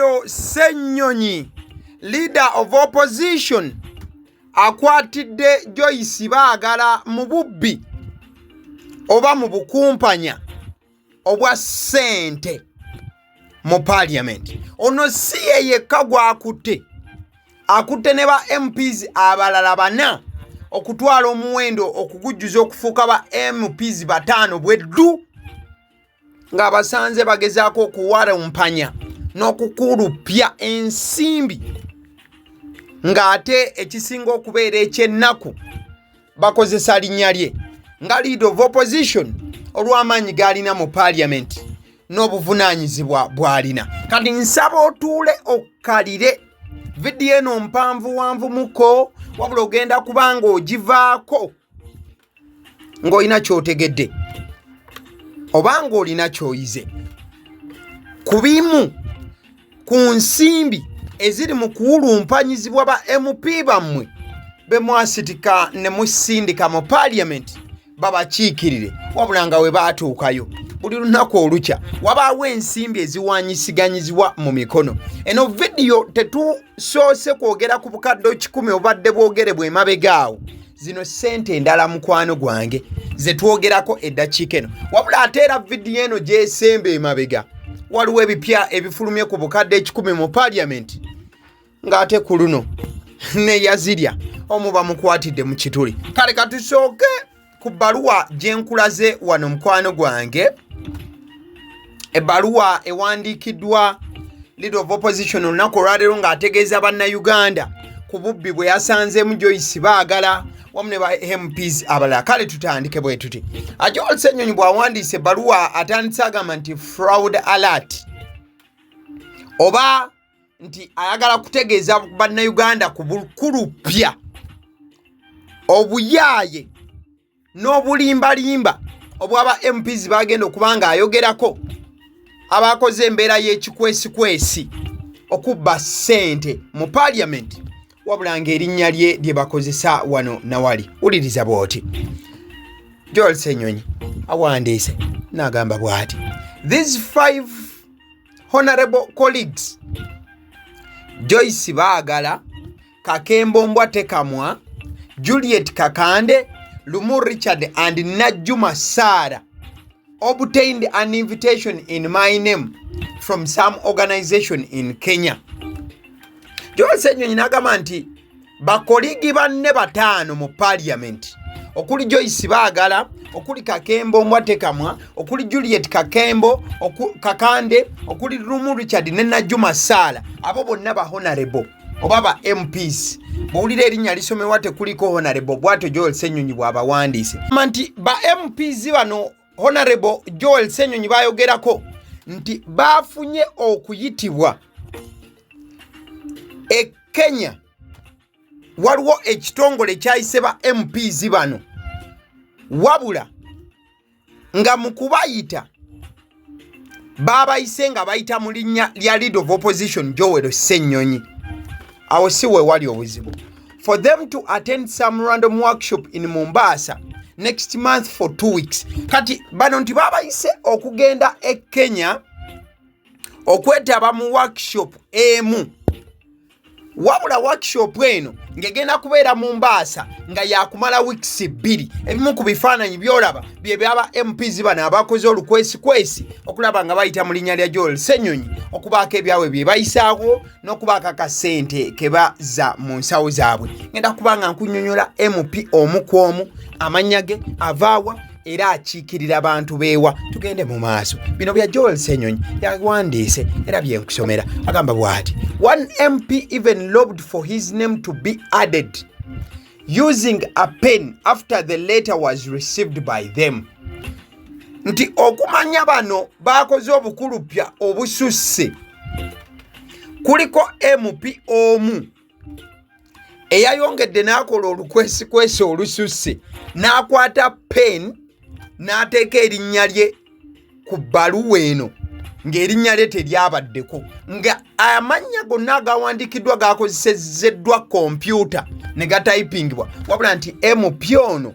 olwaleero Ssenyonyi leader of opposition akwatidde Joyce Bagala mu bubbi oba mu bukumpanya obwa ssente mu parliament. Ono si ye yekka gw'akutte, akutte ne ba MPs abalala bana okutwala omuwendo okugujjuza okufuuka ba MPs bataano bweddu ng'abasanze bagezaako okuwalumpanya n'okukulupya ensimbi ng'ate ekisinga okubeera eky'ennaku bakozesa linnya lye nga leader of opposition olw'amaanyi g'alina mu parliament n'obuvunaanyizibwa bw'alina. Kati nsaba otuule okkalire vidiyo eno mpanvuwanvumuko, wabula ogenda kubanga ogivaako ng'olina ky'otegedde oba ng'olina ky'oyize ku bimu ku nsimbi eziri mu kuwulumpanyizibwa ba MP bammwe be mwasitika ne musindika mu parliament babakiikirire, wabula nga we baatuukayo buli lunaku olukya wabaawo ensimbi eziwanyisiganyizibwa mu mikono. Eno vidiyo tetusoose kwogera ku bukadde 10 obadde bwogerebwa emabegaawo, zino ssente endala mukwano gwange ze twogerako eddakiika eno, wabula ate era vidiyo eno gyesemba emabega waliwo ebipya ebifulumye ku bukadde 10 mu parliament ng'ate ku luno ne yazirya omuba mukwatidde mu kituli. Kale katusooke ku bbaluwa gye nkulaze wano mukwano gwange, ebbaluwa ewandiikiddwa leader of opposition olunaku olwaleero ng'ategeeza bannayuganda ku bubbi bwe yasanzeemu Joyce Bagala wamu ne ba MPs abalala. Kale tutandike bwe tuti. Joyce Ssenyonyi bw'awandiise ebbaluwa atandise agamba nti fraud alert, oba nti ayagala kutegeeza bannayuganda ku bukulupya, obuyaaye n'obulimbalimba obw'aba MPs bagenda okuba nga ayogerako abakoze embeera y'ekikwesikwesi okubba ssente mu parliament, wabula ng'erinnya lye bakozesa wano nawali. Wuliriza bw'oti. Joyce Ssenyonyi awandiise n'agamba bw'ati: These 5 honorable colleagues, Joyce Bagala, Kakembo Mbwatekamwa, Juliet Kakande, Lumu Richard and Najuma Sara, obtained an invitation in my name from some organization in Kenya. Joyce Ssenyonyi n'agamba nti bakoligi banne bataano mu parliament, okuli Joyce Bagala, okuli Kakembo Mbwatekamwa, okuli Juliet Kakande, okuli Lumu Richard ne Najuma Sara, abo bonna ba honorable oba ba MPs. Bw'owulira erinnya lisomewa tekuliko honorable, bw'atyo Joyce Ssenyonyi bw'abawandiise nti ba MPs bano honorable Joyce Ssenyonyi bayogerako nti baafunye okuyitibwa e Kenya. Waliwo ekitongole kyayise ba MPs bano, wabula nga mu kubayita baabayise nga bayita mu linnya lya leader of opposition Joyce Ssenyonyi. Awo si we wali obuzibu. For them to attend some random workshop in Mombasa next month for 2 weeks. Kati bano nti babayise okugenda e Kenya okwetaba mu workshop emu, wabula workshop eno ngegenda kubeera mu Mombasa nga yakumala weeks 2. Ebimu ku bifaananyi byolaba bye byaba MPs bano abakoze olukwesikwesi okulaba nga bayita mu linnya lya Joyce Ssenyonyi okubaako ebyawe bye bayisaako n'okubaako akasente ke baza mu nsawo zaabwe. Ngenda kubanga nkunnyonnyola MP omu ku omu, amannya ge, avaawa era akiikirira abantu beewa. Tugende mu maaso. Bino bya Joyce Ssenyonyi yawandiise era bye nkusomera. Agamba bw'ati: One MP even lobbied for his name to be added using a pen after the letter was received by them. Nti okumanya bano bakoze obukulupya obususse, kuliko MP omu eyayongedde n'akola olukwesikwesi olususse n'akwata pen n'ateeka erinnya lye ku bbaluwa eno ng'erinnya lye teryabaddeko, nga amannya gonna agawandiikiddwa gakozesezeddwa kompyuta ne gatayipingibwa, wabula nti MP ono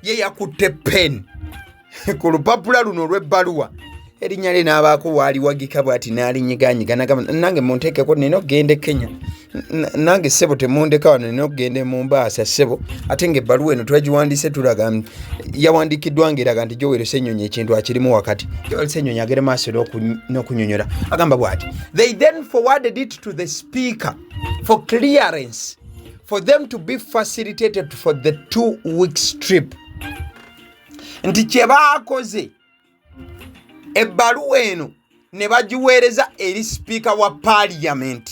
ye yakutte pen ku lupapula luno olw'ebbaluwa erinnya lye n'abaako waali wagika bw'ati n'alinyiganyiga n'agamba nange munteekeko nina okugenda e Kenya nange ssebo temundeka wano nina okugenda e Mombasa ssebo ate ng'ebbaluwa eno twagiwandiise tulaga yawandiikiddwa ng'eraga nti Joyce Ssenyonyi ekintu akirimu wakati. Joyce Ssenyonyi agere maaso n'okunyonyola agamba bw'ati they then forwarded it to the speaker for clearance for them to be facilitated for the 2 weeks trip. Nti kye baakoze ebbaluwa eno ne bagiweereza eri sipiika wa parliament.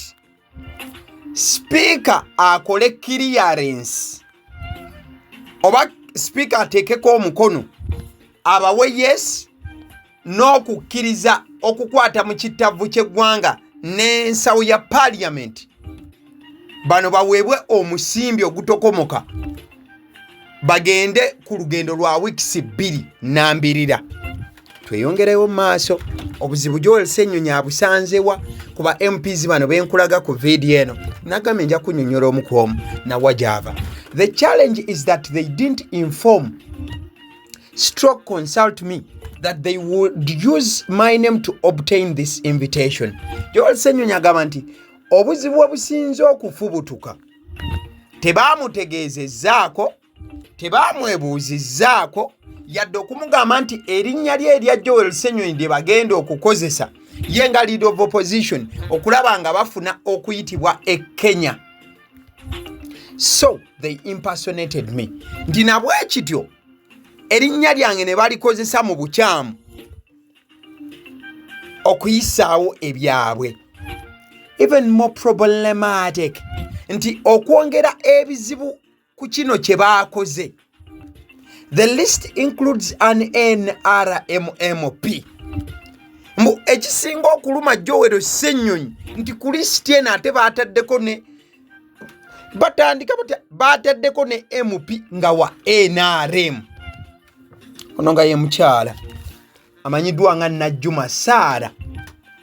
Sipiika akole clearance oba sipiika ateekeko omukono abawe yes n'okukkiriza okukwata mu kittavu ky'eggwanga n'ensawo ya parliament bano baweebwe omusimbi ogutokomoka bagende ku lugendo lwa wiikisi 2 n'ambirira. Tweyongereyo maaso obuzibu Joyce Ssenyonyi abusanzewa kuba MPs bano benkulaga ku video eno nagambye nja kunyonyola omu ku omu nawa gyava. The challenge is that they didn't inform stroke consult me that they would use my name to obtain this invitation. Joyce Ssenyonyi agamba nti obuzibu obusinze okufubutuka tebaamutegeezezzaako tebaamwebuuzizzaako yadde okumugamba nti erinnya lye erya Joyce Ssenyonyi lye bagenda okukozesa ye nga leader of opposition okulaba nga bafuna okuyitibwa e Kenya. So they impersonated me. Nti nabwe kityo erinnya lyange ne balikozesa mu bukyamu okuyisaawo ebyabwe. Even more problematic nti okwongera ebizibu ku kino kye baakoze. The list includes an NRMMP. Mbu ekisinga okuluma Joyce Ssenyonyi nti ku list eno ate baataddeko ne batandika baataddeko ne MP nga wa NRM. Ono nga ye mukyala amanyiddwa nga Najjuma Saara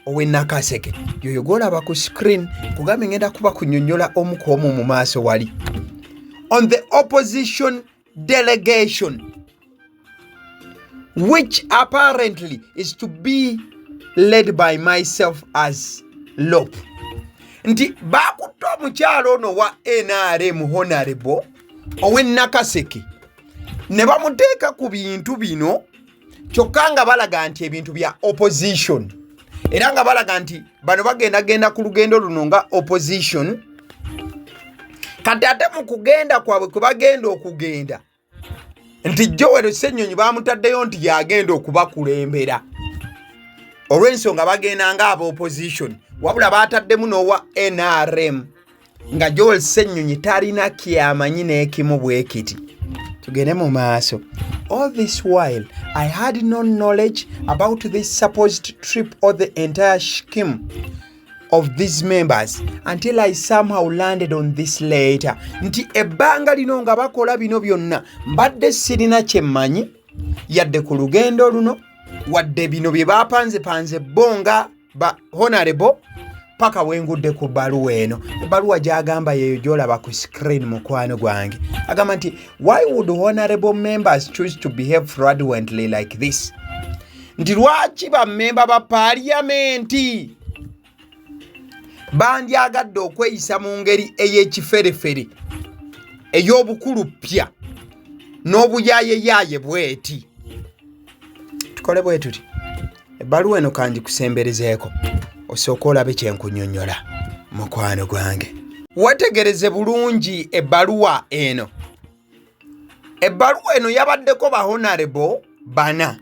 owe Nakaseke. Yoyo golaba ku screen kugambe ngenda kuba kunyonyola omu ku omu mu maaso wali. On the opposition delegation, which apparently is to be led by myself as LOP. Nti bakutta omukyalo ono wa NRM Honorable owe Nakaseke ne bamuteeka ku bintu bino kyokka nga balaga nti ebintu bya opposition era nga balaga nti bano bagenda ku lugendo luno nga opposition. Kati ate mu kugenda kwabwe kwe bagenda okugenda nti Joyce Ssenyonyi bamutaddeyo nti yagenda okubakulembera olw'ensonga bagenda nga aba opposition wabula baataddemu n'owa NRM nga Joyce Ssenyonyi talina kyamanyi n'ekimu bwe kiti. Tugende mu maaso. All this while I had no knowledge about this supposed trip or the entire scheme of these members until I somehow landed on this later. Nti ebbanga lino nga bakola bino byonna mbadde sirina kyemmanyi yadde ku lugendo luno wadde bino bye bapanze bonga ba honorable paka wengudde ku baluwa eno. Baluwa gyagamba yeyo gyolaba ku screen mukwano gwange. Agamba nti why would honorable members choose to behave fraudulently like this? Nti lwaki bammemba ba parliamenti bandyagadde okweyisa mu ngeri ey'ekiferefere ey'obukuluppya n'obuyaayeyaye bweti. Tukole bwe tuti ebbaluwa eno kangikusemberezeeko osooka olabe kyenkunyonyola mukwano gwange. Wetegereze bulungi ebbaluwa eno. Ebbaluwa eno yabaddeko ba honorable bana.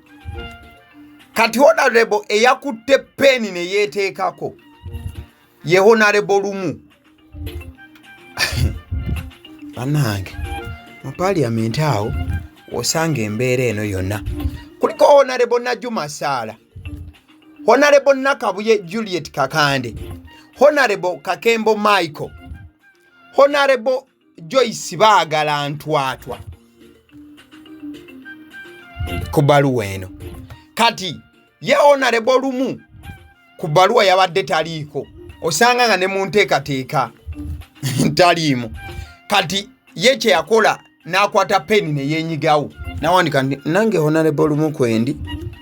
Kati honorable eyakutte peni ne yeeteekako ye honorable lumu. Bannange mu parliament awo osanga embeera eno yonna. Kuliko honorable Najjuma Saara, honorable Nakabuye Juliet Kakande, honorable Kakembo Michael, honorable Joyce Bagala Ntwatwa ku baluwa eno. Kati ye honorable lumu ku baluwa yabadde taliiko. Osanga nga ne mu nteekateeka taliimu. Kati ye kye yakola n'akwata peni ne yeenyigawo n'awandika nti nange honorable lumu kwendi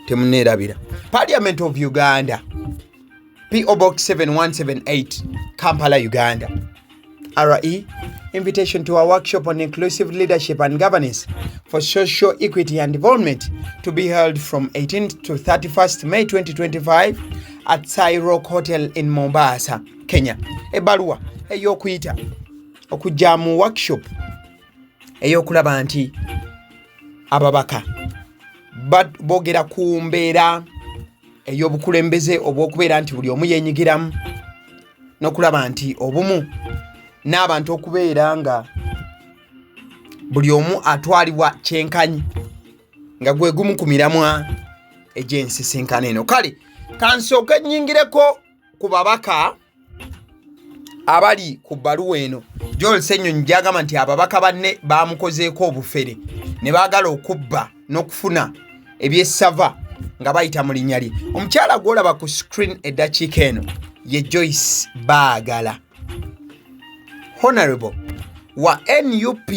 temuneerabira. Parliament of Uganda, PO Box 7178, Kampala, Uganda. RE, invitation to a workshop on inclusive leadership and governance for social equity and development to be held from 18th to 31st May 2025 at Sai Rock Hotel in Mombasa, Kenya. Ebaluwa ey'okuyita okujja mu workshop ey'okulaba nti ababaka boogera ku mbeera ey'obukulembeze obw'okubeera nti buli omu yeenyigiramu n'okulaba nti obumu n'abantu okubeera nga buli omu atwalibwa kyenkanyi nga gwe gumu ku miramwa egy'ensisinkano eno. Kale kansooke nnyingireko ku babaka abali ku bbaluwa eno. Joel Ssenyonyi gy'agamba nti ababaka banne baamukozeeko obufere ne baagala okubba n'okufuna ebyessava nga bayita mu linnya lye. Omukyala gw'olaba ku screen eddakiika eno ye Joyce Bagala, Honorable wa NUP,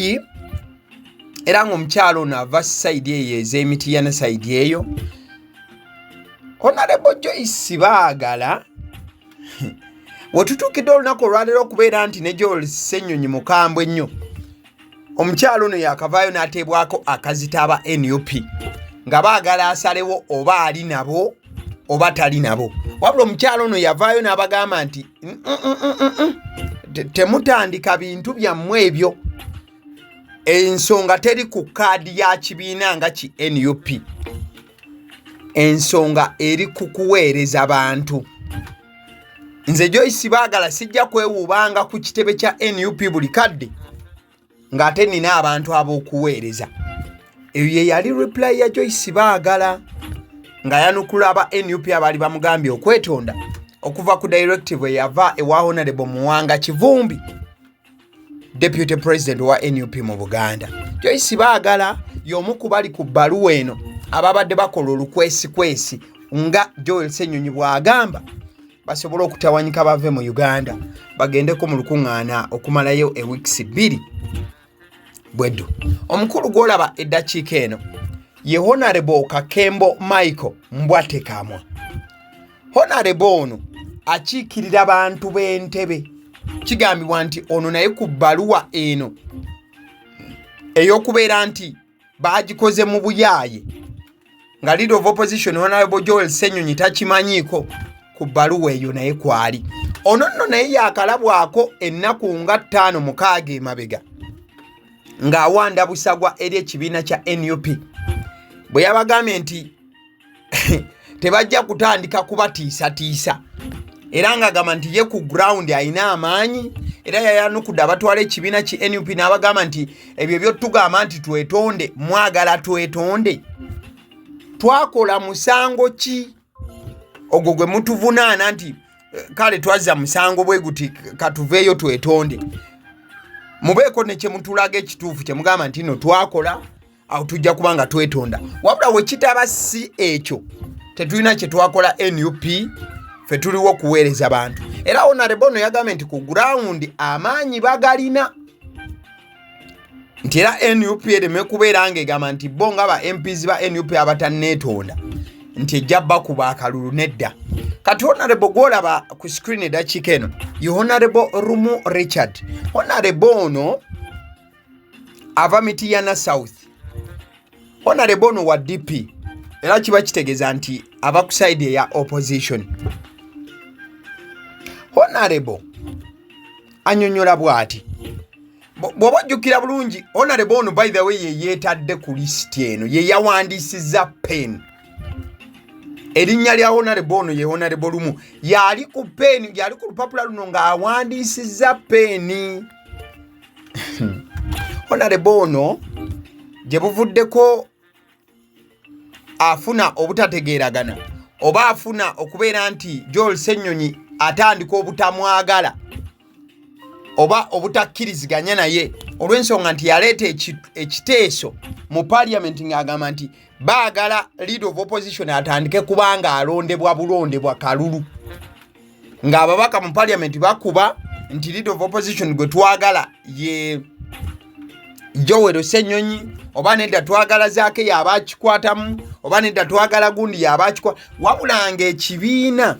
era ng'omukyala ono ava sayidi eyo ez'Emityana sayidi eyo. Honorable Joyce Bagala wetutuukidde olunaku olwaleero okubeera nti ne Joel Ssenyonyi mukambwe ennyo, omukyalo ono yakavaayo n'ateebwako akazita aba NUP nga baagala asalewo oba ali nabo oba tali nabo. Wabula omukyalo ono yavaayo n'abagamba nti temutandika bintu byammwe ebyo, ensonga teri ku kaadi ya kibiina nga ki NUP, ensonga eri ku kuweereza bantu. Nze Joyce Bagala sijja kwewuubanga ku kitebe kya NUP buli kadde ng'ate nina abantu ab'okuweereza. Eyo ye yali reply ya Joyce Bagala nga yanukula aba NUP abaali bamugambye okwetonda okuva ku directive eyava ewa Honorable Muwanga Kivumbi, Deputy President wa NUP mu Buganda. Joyce Bagala y'omu ku bali ku bbaluwa eno ababadde bakola olukwesikwesi nga Joel Ssenyonyi bw'agamba basobola okutawanyika bave mu Uganda bagendeko mu lukuŋŋaana okumalayo weeks 2 bweddu. Omukulu gw'olaba eddakiika eno ye Honorable Kakembo Michael Mbwatekamwa. Honorable ono akiikirira bantu b'entebe. Kigambibwa nti ono naye ku bbaluwa eno ey'okubeera nti baagikoze mu buyaaye nga Leader of Opposition Honorable Joel Ssenyonyi takimanyiiko, ku bbaluwa eyo naye kwali. Ono nno naye yakalabwako ennaku nga 5-6 emabega ng'awanda busagwa eri ekibiina kya NUP bwe yabagambye nti tebajja kutandika kubatiisatiisa, era ng'agamba nti ye ku ground alina amaanyi, era yayanukudde abatwala ekibiina ki NUP n'abagamba nti ebyo byotugamba nti twetonde, mwagala twetonde, twakola musango ki ogwo gwe mutuvunaana nti kale twazza musango bwe guti katuveeyo twetonde? Mubeeko ne kyemutulaga ekituufu kyemugamba nti no twakola awo tujja kubanga twetonda. Wabula we kitaba si ekyo tetulina kye twakola NUP, fe tuliwo kuweereza bantu. Era Honorable ono yagambye nti ku ground amaanyi bagalina, nti era NUP ereme kubeera ng'egamba nti bo nga ba MPs ba NUP abatanneetonda nti ejja bakuba akalulu nedda. Kati Honorable gw'olaba ku screen eddakiika eno ye Honorable Rumu Richard. Honorable ono ava Mityana South. Honorable ono wa DP, era kiba kitegeeza nti ava ku side eya opposition. Honorable annyonnyola bw'ati, bw'oba ojjukira bulungi, Honorable ono by the way ye yeetadde ku lisiti eno, ye yawandiisizza pen. Erinnya lya Honorable ono ye Honorable Lumu, yali ku pen, yali ku lupapula luno ng'awandiisizza peni. Honorable ono gye buvuddeko afuna obutategeeragana oba afuna okubeera nti Joel Ssenyonyi atandika obutamwagala oba obutakkiriziganya naye olw'ensonga nti yaleeta ekiteeso mu parliament ng'agamba nti baagala Leader of Opposition atandike kubanga alondebwa bulondebwa kalulu, ng'ababaka mu parliament bakuba nti Leader of Opposition gwe twagala ye Joyce Ssenyonyi oba nedda twagala zaake yabakikwatamu oba nedda twagala gundi yabakikwa wabula ng'ekibiina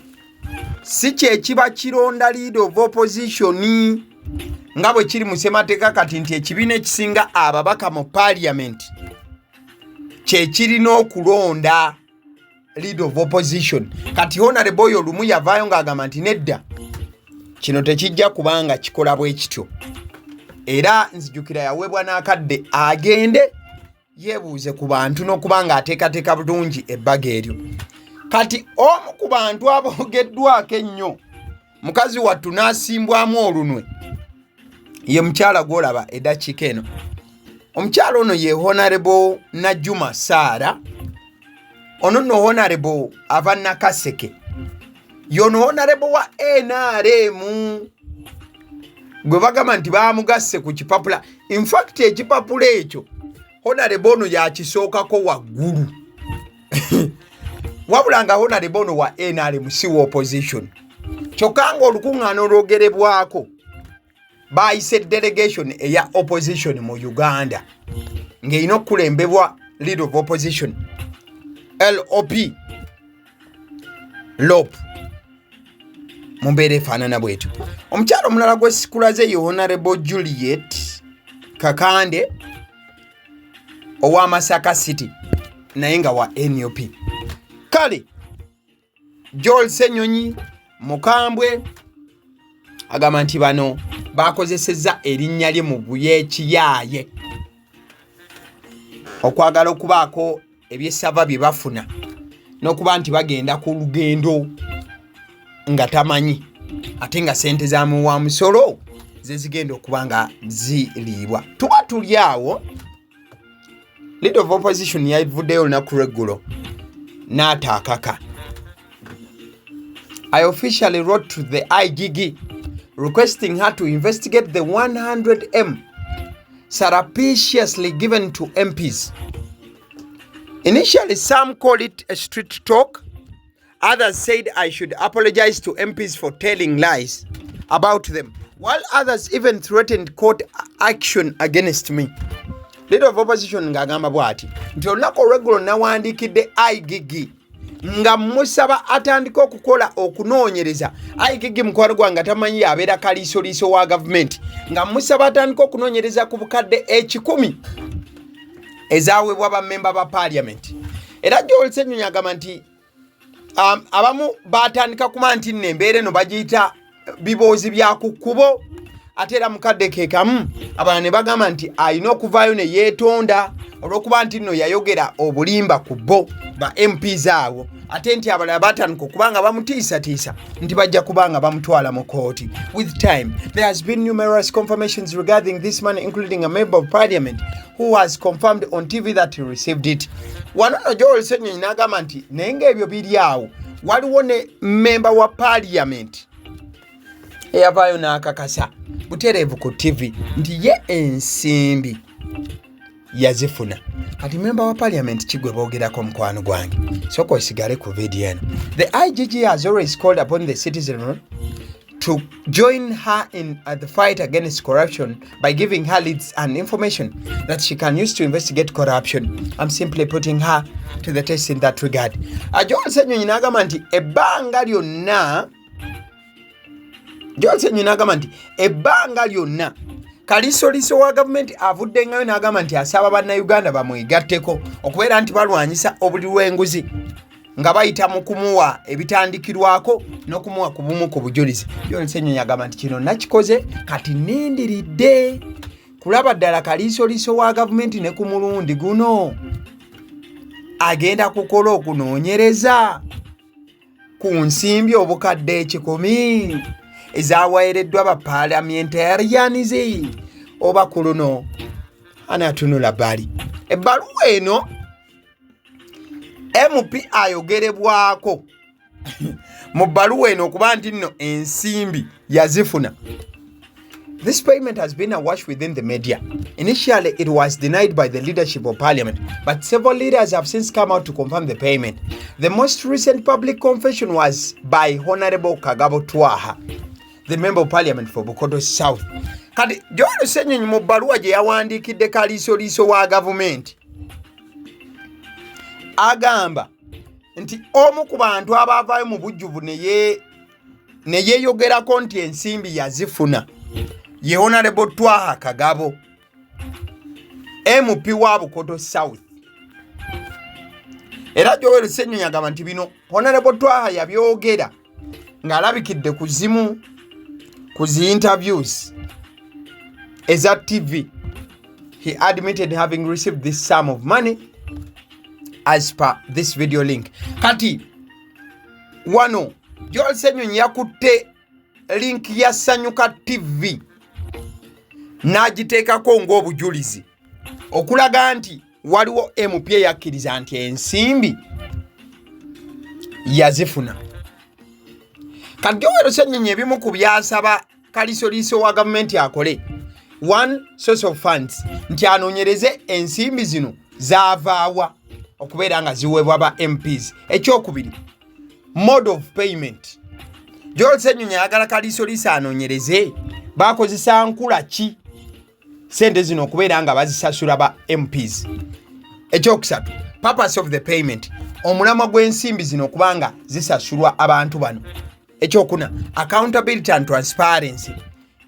si kye kiba kironda leader of opposition nga bwe kiri mu ssemateeka kati nti ekibiina ekisinga ababaka mu parliament kye kirina okulonda leader of opposition. Kati honorable oyo olumu yavaayo ng'agamba nti nedda kino tekijja kubanga kikola bwe kityo. Era nzijukira yaweebwa n'akadde agende yeebuuze ku bantu n'okubanga ateekateeka bulungi ebbaga eryo. Kati omu ku bantu aboogeddwako ennyo mukazi wattu n'asimbwamu olunwe ye mukyala gw'olaba eddakiika eno. Omukyala ono ye honorable Najjuma Saara, ono nno honorable ava Nakaseke, yono honorable wa NRM gwe bagamba nti baamugasse ku kipapula. In fact ekipapula ekyo honorable ono yakisookako waggulu wabula nga honorable ono wa NRM si wa opposition. Kyokka nga olukuŋŋaana olwogerebwako baayise delegation eya opposition mu Uganda ng'erina okukulembebwa leader of opposition LOP mu mbeera efaanana bwetyo. Omukyalo omulala gwe sikulaze ye honorable Juliet Kakande owa Masaka City naye nga wa NUP. Kale Joyce Ssenyonyi mukambwe agamba nti bano bakozesezza erinnya lye mu buyeekiyaaye okwagala okubaako ebyessava bye bafuna n'okuba nti bagenda ku lugendo nga tamanyi ate nga sente za muwa musolo ze zigenda okuba nga ziriibwa. Tuba tuli awo leader of opposition yavuddeyo olunaku lweggulo n'ataakaka. I officially wrote to the IGG requesting her to investigate the 100M surreptitiously given to MPs. Initially, some called it a street talk. Others said I should apologize to MPs for telling lies about them, while others even threatened court action against me. Leader of opposition ngagamba bwati nti olunaku olweggulo nawandiikidde IGG nga musaba atandika okukola okunoonyereza. IGG mukwano gwange tamanyi yabeera kaliisoliiso wa gavumenti nga musaba atandika okunoonyereza ku bukadde 10,000 ezaweebwa bammemba ba parliament. Era Joyce Ssenyonyi agamba nti abamu batandika kuma nti nno embeera eno bagiyita biboozi bya ku kkubo ate era mukadde ke kamu abalala ne bagamba nti alina okuvaayo ne yeetonda olw'okuba nti nno yayogera obulimba ku bo ba MPs abo ate nti abalala batandika okuba nga bamutiisatiisa nti bajja kuba nga bamutwala mu kooti. With time there has been numerous confirmations regarding this man, including a member of parliament who has confirmed on TV that he received it. Wano no Joyce Ssenyonyi n'agamba nti naye ng'ebyo biri awo waliwo ne member wa parliament eyavaayo n'akakasa butereevu ku TV nti ye ensimbi yazifuna. Kati member wa parliament kigwe boogerako mukwano gwange sooka osigale ku video eno. The IGG has always called upon the citizenry to join her in the fight against corruption by giving her leads and information that she can use to investigate corruption. I'm simply putting her to the test in that regard. Joyce Ssenyonyi n'agamba nti ebbanga lyonna kaliisoliiso wa gavumenti avuddengayo n'agamba nti asaba bannayuganda bamwegatteko okubeera nti balwanyisa obuli lw'enguzi nga bayita mu kumuwa ebitandikirwako n'okumuwa ku bumu ku bujulizi. Joyce Ssenyonyi agamba nti kino nakikoze kati nindiridde kulaba ddala kaliisoliiso wa gavumenti ne ku mulundi guno agenda kukola okunoonyereza ku nsimbi obukadde 10,000 ezaweereddwa ba parliamentarians oba ku luno anatunula bali. Ebbaluwa eno MP ayogerebwako mu bbaluwa eno okuba nti nno ensimbi yazifuna. This payment has been awash within the media. Initially, it was denied by the leadership of parliament, but several leaders have since come out to confirm the payment. The most recent public confession was by Honorable Kagabo Twaha, the member of parliament for Bukoto South. kati Joyce Ssenyonyi mu bbaluwa gye yawandiikidde kaliisoliiso wa gavumenti agamba nti omu ku bantu abaavaayo mu bujjuvu ne yeeyogerako nti ensimbi yazifuna ye Honorable Twaha Kagabo MP wa Bukoto South. Era Joyce Ssenyonyi agamba nti bino Honorable Twaha yabyogera ng'alabikidde ku zi interviews eza TV. He admitted having received this sum of money as per this video link. Kati wano Joyce Ssenyonyi yakutte link ya Sanyuka TV n'agiteekako ng'obujulizi okulaga nti waliwo MP yakkiriza nti ensimbi yazifuna. Kati Joyce Ssenyonyi ebimu ku byasaba kaliisoliiso wa gavumenti akole, one source of funds, nti anoonyereze ensimbi zino zaavaawa okubeera nga ziweebwa ba MPs. Ekyokubiri, mode of payment. Joyce Ssenyonyi ayagala kaliisoliiso anoonyereze baakozesa nkula ki sente zino okubeera nga bazisasula ba MPs. Ekyokusatu, purpose of the payment, omulamwa gw'ensimbi zino okubanga zisasulwa abantu bano. Ekyokuna, accountability and transparency,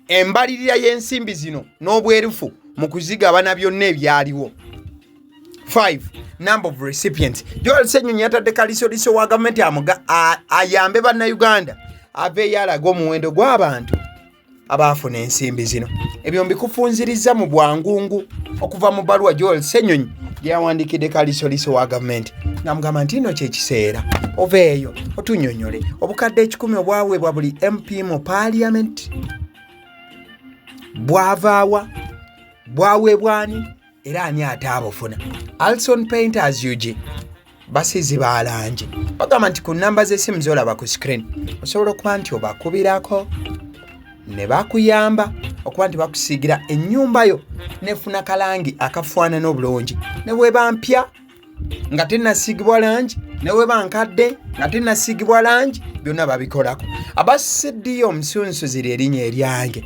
embalirira y'ensimbi zino n'obwerufu mu kuzigabana byonna ebyaliwo. 5, number of recipients. Joyce Ssenyonyi yatadde kaliisoliiso wa gavumenti ayambe bannayuganda aveeyo alaga omuwendo gw'abantu abaafuna ensimbi zino. Ebyo mbikufunzirizza mu bwangungu okuva mu bbaluwa Joyce Ssenyonyi gye yawandiikidde kaliisoliiso wa gavumenti ng'amugamba nti nno kyekiseera oveeyo otunnyonnyole obukadde 10 obwaweebwa buli MP mu Parliament bwavaawa, bwaweebwani, era ani ate abufuna. Alson Painters UG basizi baalanje bagamba nti ku nnamba z'essimu z'olaba ku screen osobola okuba nti obakubirako ne bakuyamba okuba nti bakusiigira ennyumba yo nefuna kalangi akafaanana obulungi, ne bweba mpya nga tennasiigibwa langi, ne bweba nkadde nga tennasiigibwa langi, byonna babikolako. Abasiddyo omusunsuzi erinnya eryange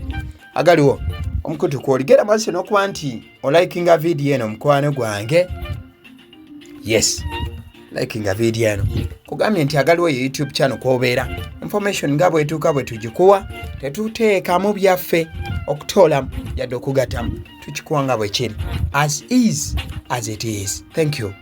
agaliwo omukutu kw'oligera maaso n'okuba nti olikinga vidiyo eno mukwano gwange. Yes, likinga vidiyo eno kugambye nti agaliwo ye YouTube channel kw'obeera information nga bwetuuka bwe tugikuwa tetuteekamu byaffe okutoolamu yadde okugatamu, tukikuwa nga bwe kiri as is as it is. Thank you.